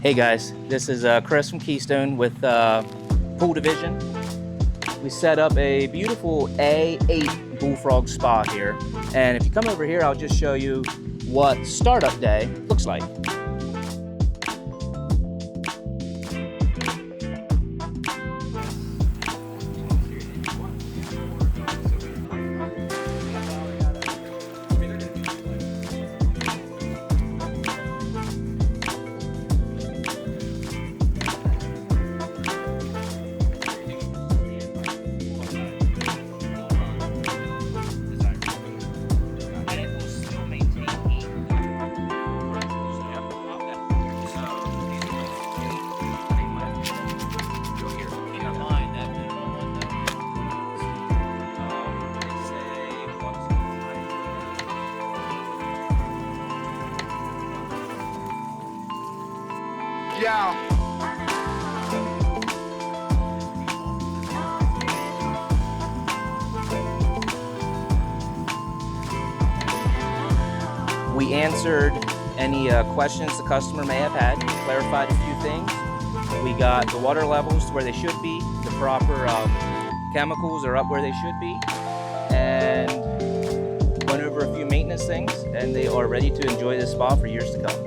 Hey guys, this is Chris from Keystone with Pool Division. We set up a beautiful A8 Bullfrog Spa here, and if you come over here, I'll just show you what startup day looks like. Yeah. We answered any questions the customer may have had, clarified a few things. We got the water levels to where they should be, the proper chemicals are up where they should be, and went over a few maintenance things, and they are ready to enjoy this spa for years to come.